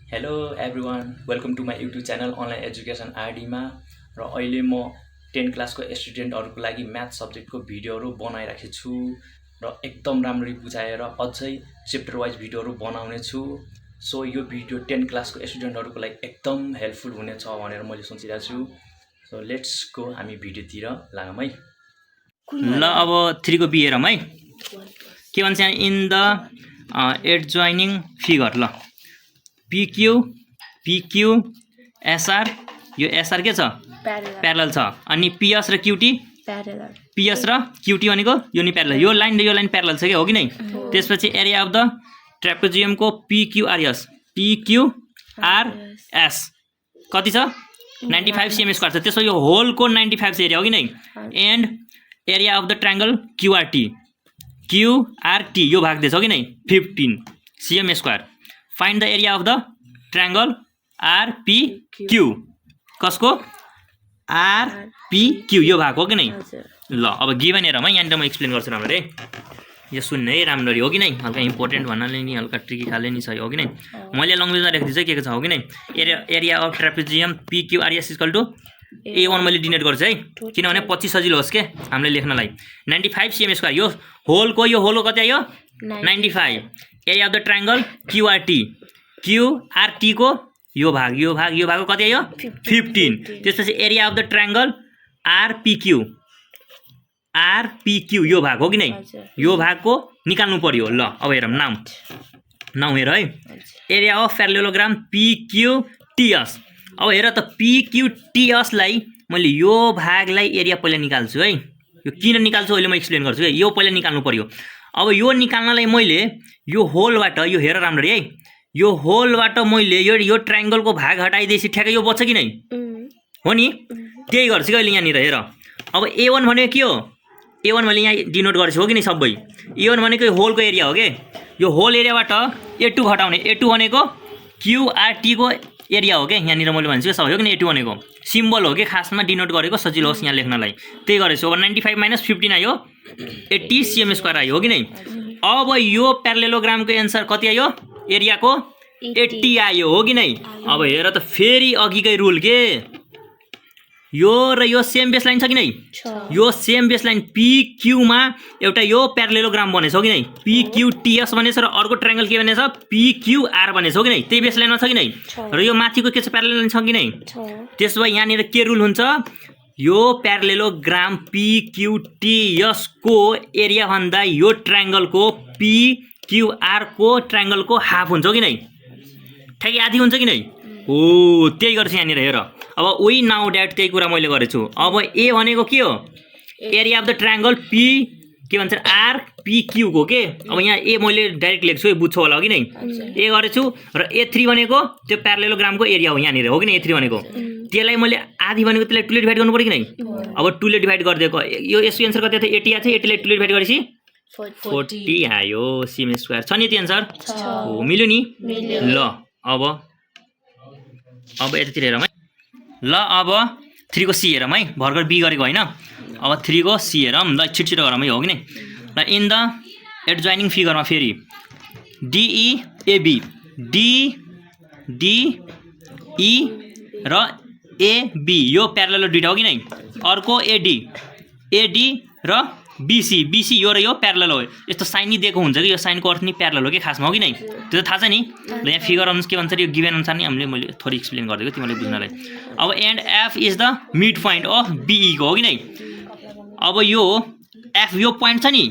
Hello everyone welcome to my YouTube channel online education आरडीमा र अहिले म 10 क्लासको स्टुडेन्टहरूको लागि म्याथ सब्जेक्टको भिडियोहरू बनाइराखेको छु र एकदम राम्ररी बुझाएर अझै च्याप्टर वाइज भिडियोहरू बनाउने छु। सो यो भिडियो 10 क्लासको स्टुडेन्टहरूको लागि एकदम हेल्पफुल हुनेछ भनेर मैले सोचिरहेको छु। सो लेट्स गो हामी भिडियोतिर लागौँ है। ल अब 3 को बी हेरौँ है। के भन्छ यहाँ इन द एडजोइनिङ फिगर। ल PQ PQ SR यो SR के छ प्यारलल छ अनि PS र QT PS र QT भनेको यो नि प्यारलल यो लाइन र यो लाइन प्यारलल छ के हो कि नै। त्यसपछि एरिया अफ द ट्रापेजियम को PQRS PQRS कति छ 95 cm स्क्वायर छ। त्यसो यो होल को 95 छ एरिया हो कि नै। And area of the triangle QRT यो भाग दिएछ हो कि नै 15 cm square. Find the area of the triangle RPQ कसको RPQ यो भाग हो कि नै। ल अब गिभन हेरौँ है। यहाँनिर म एक्सप्लेन गर्छु राम्ररी यो सुन्ने है राम्ररी हो कि नै। हल्का इम्पोर्टेन्ट भन्नाले नि हल्का ट्रिकी खाले नि छ हो कि नै। मैले लङ्ग्वेजमा लेख्दिछु के छ हो कि नै। Area of trapezium PQRS equal to A1 मैले डिनोट गर्छु है किनभने 25 सजिलो होस् के हामीले लेख्नलाई। 95 cm स्क्वायर यो होलको कति आयो 95। Area of the triangle QRT को यो भाग कति आयो 15। त्यसपछि area of the triangle RPQ यो भाग हो कि नै। यो भागको निकाल्नु पर्यो। ल अब हेरौँ नाउ हेर है। Area of parallelogram PQTS। अब हेर त PQTS लाई मैले यो भागलाई एरिया पहिला निकाल्छु है। यो किन निकाल्छु अहिले म एक्सप्लेन गर्छु है। यो पहिला निकाल्नु पर्यो। अब यो निकाल्नलाई मैले यो होलबाट यो हेर राम्ररी है। यो होलबाट मैले यो ट्रायंगलको भाग हटाइदिएपछि ठ्याक्कै यो बच्छ कि नै हो नि। त्यही गर्छु कि अहिले यहाँनिर हेर। अब A1 भनेको के हो A1 मैले यहाँ डिनोट गरेछु हो कि नै सबै। A1 भनेको यो होलको एरिया हो के। यो होल एरियाबाट A2 घटाउने A2 भनेको QRT को एरिया हो क्या। यहाँनिर मैले भन्छु सबै हो कि A2 भनेको सिम्बल हो कि खासमा डिनोट गरेको सजिलो होस् यहाँ लेख्नलाई त्यही गरेछु। अब 95 - 15 आयो 80 cm स्क्वायर आयो हो कि नै। अब यो प्यारालेलोग्रामको एन्सर कति आयो एरियाको 80 आयो हो कि नै। अब हेर त फेरि अघिकै रुल के यो र यो सेम बेसलाइन छ कि नै। यो सेम बेसलाइन PQ मा एउटा यो प्यारालेलोग्राम बनेछ हो कि नै। PQTS बनेछ र अर्को ट्रायंगल के बनेछ PQR बनेछ हो कि नै। त्यही बेसलाइनमा छ कि नै। र यो माथिको के छ प्यारालेल छ कि नै। त्यसो भए यहाँनिर के रुल हुन्छ यो प्यारालेलोग्राम PQTS को एरिया भन्दा यो ट्रायंगलको PQR को ट्रायंगलको हाफ हुन्छ कि नै ठ्याक्कै आधी हुन्छ कि नै हो। त्यही गर्छु यहाँनिर हेर। अब वी नाउ ड्याट त्यही कुरा मैले गरेछु। अब A भनेको के हो एरिया अफ द ट्रायंगल के भन्छ RPQ को के। अब यहाँ A मैले डाइरेक्ट लेख्छु बुझ्छौ होला हो कि नै। A गरेछु र A3 भनेको त्यो प्यारालेलोग्रामको एरिया हो यहाँनिर हो कि नै। A3 भनेको त्यसलाई मैले आधी भनेको त्यसलाई 2 ले डिभाइड गर्नु पर्यो कि नै। अब 2 ले डिभाइड गरिदिएको यो यसको एन्सर कति थियो 80 आएको थियो। 80 लाई 2 ले डिभाइड गरेपछि 40 आयो cm स्क्वायर छ नि त्यो एन्सर हो मिल्यो नि। ल अब यतातिर हेरौँ है। ल अब 3 को C हेरौँ है। भर्खर B गरेको होइन। अब 3 को C हेरौँ। ल छिटो गरौँ है हो कि नै। ल इन द एडजोइनिङ फिगरमा फेरि DEAB DE र AB यो प्यारालेल दुईटा हो कि नै। अर्को AD र BC यो र यो प्यारालेल हो। यस्तो साइन नि दिएको हुन्छ कि यो साइनको अर्थ नि प्यारालेल हो कि खासमा हो कि नै। त्यो त थाहा छ नि। ल यहाँ फिगर अनुसार के भन्छ यो गिभन अनुसार नि मैले थोरै एक्सप्लेन गरिदिएको तिमीले बुझ्नलाई। अब and F is the mid point of BE को हो कि नै। अब यो F यो पोइन्ट छ नि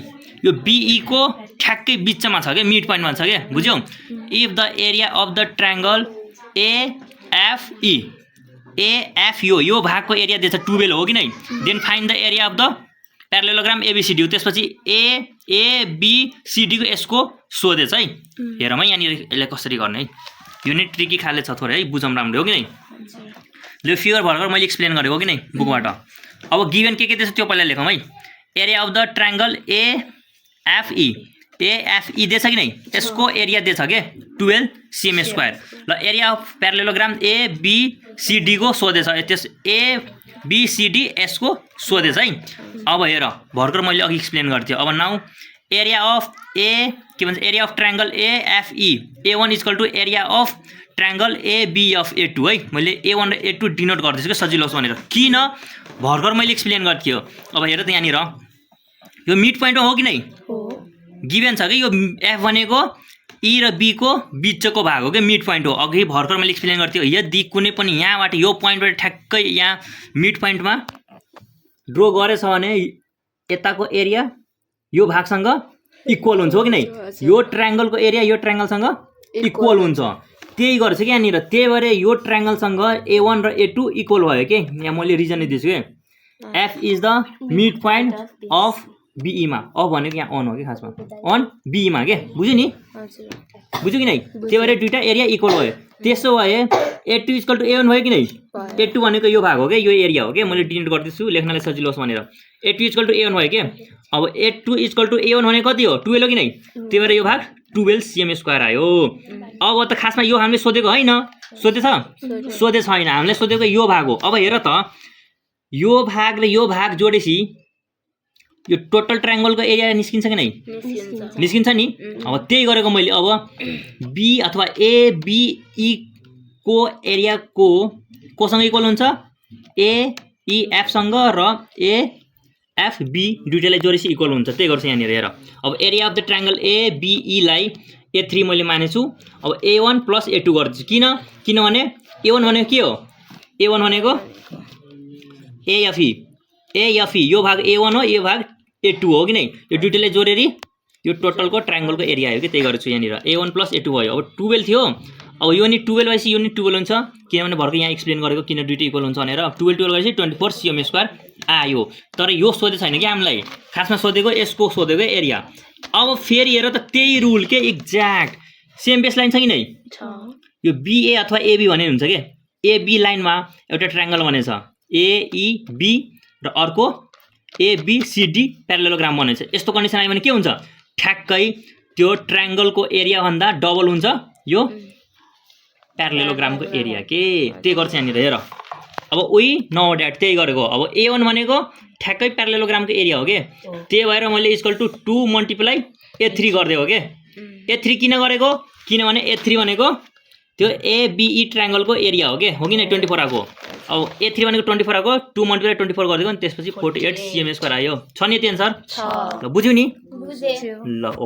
यो BE को ठ्याक्कै बिचमा छ के मिड पोइन्टमा छ के बुझ्यौ। If the area of the triangle AF यो भागको एरिया दिएछ 12 हो कि नै। Then find the area of the parallelogram ABCD हो। त्यसपछि ABCD को यसको सोधेछ है। हेरौँ है यहाँनिर यसलाई कसरी गर्ने है। यो नै ट्रिकी खाले छ थोरै है बुझौँ राम्रो हो कि नै। यो फिगर भर्खर मैले एक्सप्लेन गरेको हो कि नै बुकबाट। अब गिभन के दिएछ त्यो पहिला लेखौँ है। Area of the triangle AFE दिएछ कि नै। यसको एरिया दिएछ के 12 cm स्क्वायर। ल एरिया अफ प्यारालेलोग्राम ABCD को सोधेछ। त्यस ABCD यसको सोधेछ है। अब हेर भर्खर मैले अघि एक्सप्लेन गर्थेँ। अब नाउ एरिया अफ ए के भन्छ area of triangle AFE A1 equal to area of triangle ABF A2 है। मैले A1 र A2 डिनोट गर्दैछु क्या सजिलो होस् भनेर। किन भर्खर मैले एक्सप्लेन गर्थेँ हो। अब हेर त यहाँनिर यो मिड पोइन्ट हो कि नै गिभन छ कि यो एफ भनेको ई र बी को बिचको भाग हो कि मिड पोइन्ट हो। अघि भर्खर मैले एक्सप्लेन गर्थेँ यदि कुनै पनि यहाँबाट यो पोइन्टबाट ठ्याक्कै यहाँ मिड पोइन्टमा ड्र गरेछ भने यताको एरिया यो भागसँग इक्वल हुन्छ हो कि नै। यो ट्रायङ्गलको एरिया यो ट्रायङ्गलसँग इक्वल हुन्छ। त्यही गर्छ कि यहाँनिर। त्यही भएर यो ट्रायङ्गलसँग A1 र A2 इक्वल भयो कि यहाँ मैले रिजन दिन्छु कि F is the mid point of बीईमा। अफ भनेको यहाँ अन हो कि खासमा अन बीईमा के बुझ्यो नि बुझ्यो कि नै। त्यही भएर दुईटा एरिया इक्वल भयो। त्यसो भए A2 इक्वल टु A1 भयो कि नै। A2 भनेको यो भाग हो कि यो एरिया हो कि मैले डिनोट गर्दैछु लेख्नलाई सजिलो होस् भनेर। A2 इक्वल टु A1 भयो कि। अब A2 इक्वल टु A1 भनेको कति हो 12 हो कि नै। त्यही भएर यो भाग 12 cm² आयो। अब त खासमा यो हामीले सोधेको होइन सोधेछ सोधे छैन हामीले सोधेको यो भाग हो। अब हेर त यो भाग र यो भाग जोडेपछि यो टोटल ट्रायङ्गलको एरिया निस्किन्छ कि नै निस्किन्छ नि। अब त्यही गरेको मैले। अब बी अथवा एबिई को एरिया कोसँग इक्वल हुन्छ एइएफसँग र एएफबी दुईटालाई जोडेपछि इक्वल हुन्छ। त्यही गर्छ यहाँनिर हेर। अब एरिया अफ द ट्रायङ्गल एबिई लाई A3 मैले मानेछु। अब A1 प्लस A2 गर्दैछु किनभने A1 भनेको के हो A1 भनेको एएफई यो भाग A1 हो यो भाग A2 हो कि नै। यो दुईटालाई जोडेर यो टोटलको ट्रायङ्गलको एरिया हो कि त्यही गर्छु यहाँनिर। A1 प्लस A2 भयो। अब 12 थियो। अब यो नि 12 भएपछि यो नि 12 हुन्छ किनभने भर्खर यहाँ एक्सप्लेन गरेको किन दुईटा इक्वल हुन्छ भनेर। 12 गरेपछि 24 cm² आयो। तर यो सोधे छैन कि हामीलाई खासमा सोधेको यसको सोधेको एरिया। अब फेरि हेर त त्यही रुल के एक्ज्याक्ट सेम बेस लाइन छ कि नै। यो बिए अथवा एबी भने हुन्छ कि एबी लाइनमा एउटा ट्रायङ्गल बनेछ एइबी र अर्को एबिसिडी प्यारालेलोग्राम बनेछ। यस्तो कन्डिसन आयो भने के हुन्छ ठ्याक्कै त्यो ट्रायङ्गलको एरिया भन्दा डबल हुन्छ यो प्यारालेलोग्रामको एरिया के। त्यही गर्छ यहाँनिर हेर। अब उही नो ड्याट त्यही गरेको। अब A1 भनेको ठ्याक्कै प्यारालेलोग्रामको एरिया हो कि त्यही भएर मैले इक्वल टु 2 मल्टिप्लाई A3 गरिदिएको हो कि। A3 किन गरेको किनभने A3 भनेको त्यो एबिई ट्रायङ्गलको एरिया हो कि नै 24 आएको। अब A3 भनेको 24 आएको 2 मल्टिप्लाई 24 गरिदिएको अनि त्यसपछि 48 cm² आयो। छ नि त्यो एन्सर ल बुझ्यौ नि ल।